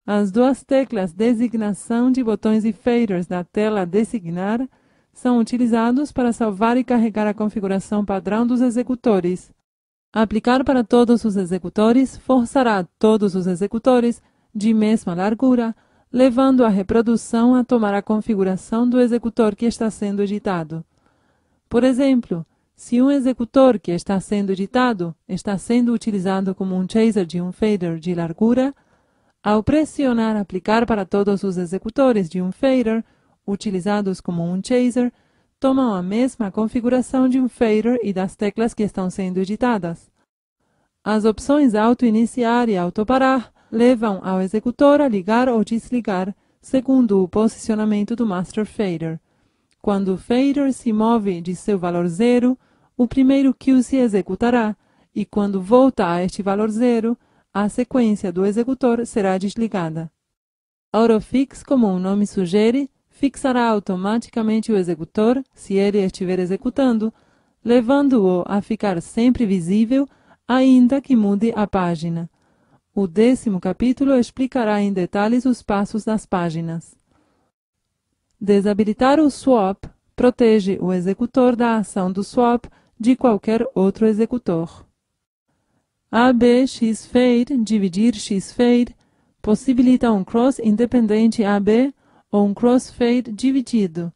As duas teclas Designação de botões e faders da tela Designar são utilizados para salvar e carregar a configuração padrão dos executores. Aplicar para todos os executores forçará todos os executores de mesma largura, levando a reprodução a tomar a configuração do executor que está sendo editado. Por exemplo, se um executor que está sendo editado está sendo utilizado como um chaser de um fader de largura, ao pressionar Aplicar para todos os executores de um fader, utilizados como um chaser, tomam a mesma configuração de um fader e das teclas que estão sendo editadas. As opções Auto-iniciar e Auto-parar levam ao executor a ligar ou desligar, segundo o posicionamento do Master Fader. Quando o fader se move de seu valor 0, o primeiro cue se executará, e quando volta a este valor 0, a sequência do executor será desligada. Autofix, como o nome sugere, fixará automaticamente o executor, se ele estiver executando, levando-o a ficar sempre visível, ainda que mude a página. O 10º capítulo explicará em detalhes os passos das páginas. Desabilitar o swap protege o executor da ação do swap de qualquer outro executor. AB X-Fade, dividir X-Fade, possibilita um cross independente AB ou um crossfade dividido.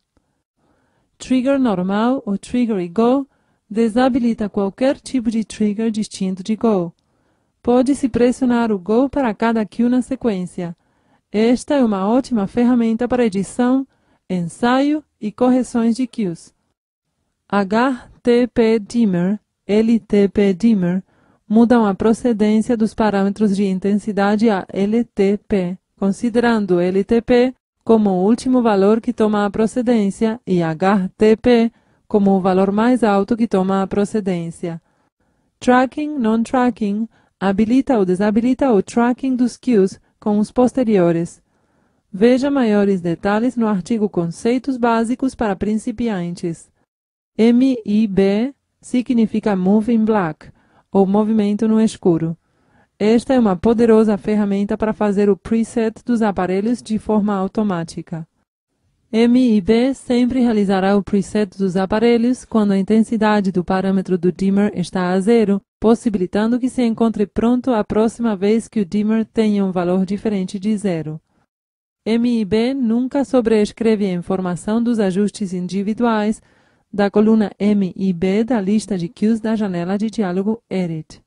Trigger normal ou trigger e go desabilita qualquer tipo de trigger distinto de go. Pode-se pressionar o go para cada cue na sequência. Esta é uma ótima ferramenta para edição, ensaio e correções de cues. HTP Dimmer, LTP Dimmer mudam a procedência dos parâmetros de intensidade a LTP, considerando LTP como o último valor que toma a procedência e HTP como o valor mais alto que toma a procedência. Tracking Non-Tracking habilita ou desabilita o tracking dos cues com os posteriores. Veja maiores detalhes no artigo Conceitos Básicos para Principiantes. MIB significa Move in Black, ou movimento no escuro. Esta é uma poderosa ferramenta para fazer o preset dos aparelhos de forma automática. MIB sempre realizará o preset dos aparelhos quando a intensidade do parâmetro do dimmer está a 0, possibilitando que se encontre pronto a próxima vez que o dimmer tenha um valor diferente de 0. MIB nunca sobrescreve a informação dos ajustes individuais da coluna MIB da lista de cues da janela de diálogo Edit.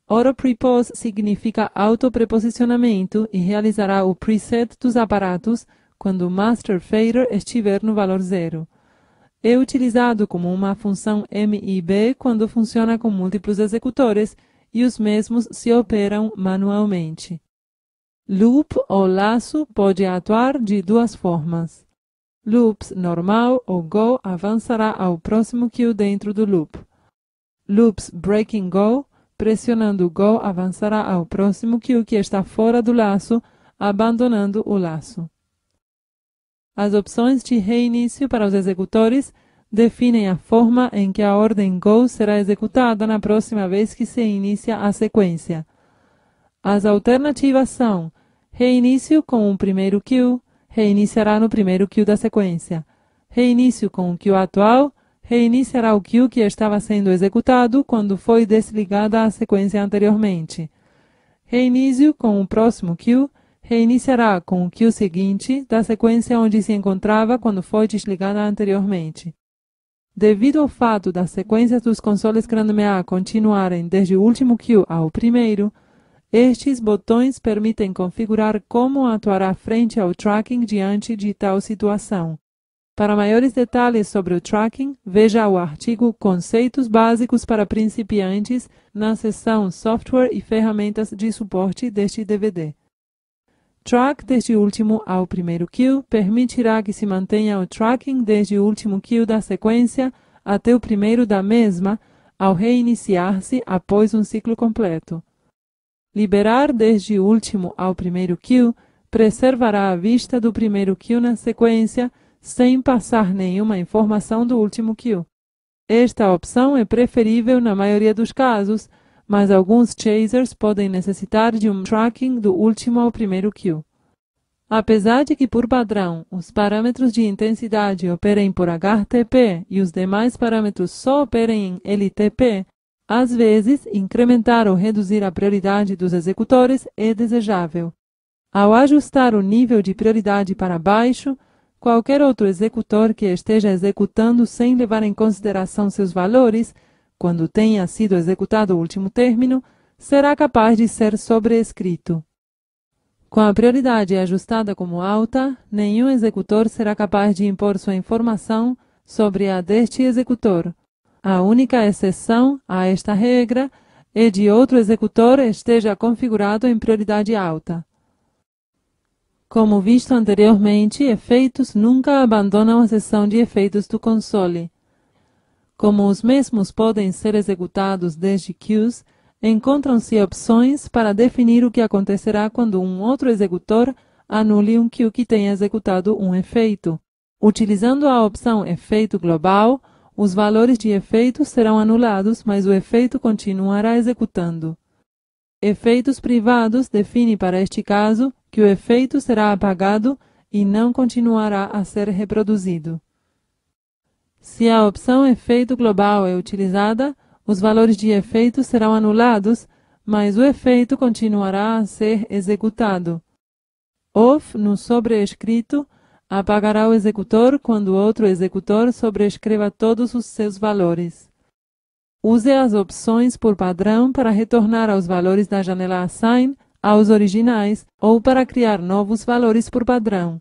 Auto-Prepose significa auto-preposicionamento e realizará o preset dos aparatos quando o Master Fader estiver no valor 0. É utilizado como uma função MIB quando funciona com múltiplos executores e os mesmos se operam manualmente. Loop ou laço pode atuar de duas formas. Loops normal ou Go avançará ao próximo cue dentro do loop. Loops Breaking Go, pressionando o Go avançará ao próximo cue que está fora do laço, abandonando o laço. As opções de reinício para os executores definem a forma em que a ordem Go será executada na próxima vez que se inicia a sequência. As alternativas são reinício com o primeiro cue, reiniciará no primeiro cue da sequência. Reinício com o cue atual, reiniciará o cue que estava sendo executado quando foi desligada a sequência anteriormente. Reinício com o próximo cue, reiniciará com o cue seguinte da sequência onde se encontrava quando foi desligada anteriormente. Devido ao fato das sequências dos consoles GrandMA continuarem desde o último cue ao primeiro, estes botões permitem configurar como atuará frente ao tracking diante de tal situação. Para maiores detalhes sobre o tracking, veja o artigo Conceitos Básicos para Principiantes na seção Software e Ferramentas de Suporte deste DVD. Track desde o último ao primeiro cue permitirá que se mantenha o tracking desde o último cue da sequência até o primeiro da mesma, ao reiniciar-se após um ciclo completo. Liberar desde o último ao primeiro cue preservará a vista do primeiro cue na sequência, sem passar nenhuma informação do último cue. Esta opção é preferível na maioria dos casos, mas alguns chasers podem necessitar de um tracking do último ao primeiro cue. Apesar de que, por padrão, os parâmetros de intensidade operem por HTP e os demais parâmetros só operem em LTP, às vezes, incrementar ou reduzir a prioridade dos executores é desejável. Ao ajustar o nível de prioridade para baixo, qualquer outro executor que esteja executando sem levar em consideração seus valores, quando tenha sido executado o último término, será capaz de ser sobrescrito. Com a prioridade ajustada como alta, nenhum executor será capaz de impor sua informação sobre a deste executor. A única exceção a esta regra é de outro executor esteja configurado em prioridade alta. Como visto anteriormente, efeitos nunca abandonam a seção de efeitos do console. Como os mesmos podem ser executados desde queues, encontram-se opções para definir o que acontecerá quando um outro executor anule um queue que tenha executado um efeito. Utilizando a opção Efeito Global, os valores de efeito serão anulados, mas o efeito continuará executando. Efeitos privados define para este caso que o efeito será apagado e não continuará a ser reproduzido. Se a opção Efeito Global é utilizada, os valores de efeito serão anulados, mas o efeito continuará a ser executado. OFF, no sobrescrito, apagará o executor quando outro executor sobrescreva todos os seus valores. Use as opções por padrão para retornar aos valores da janela Assign aos originais ou para criar novos valores por padrão.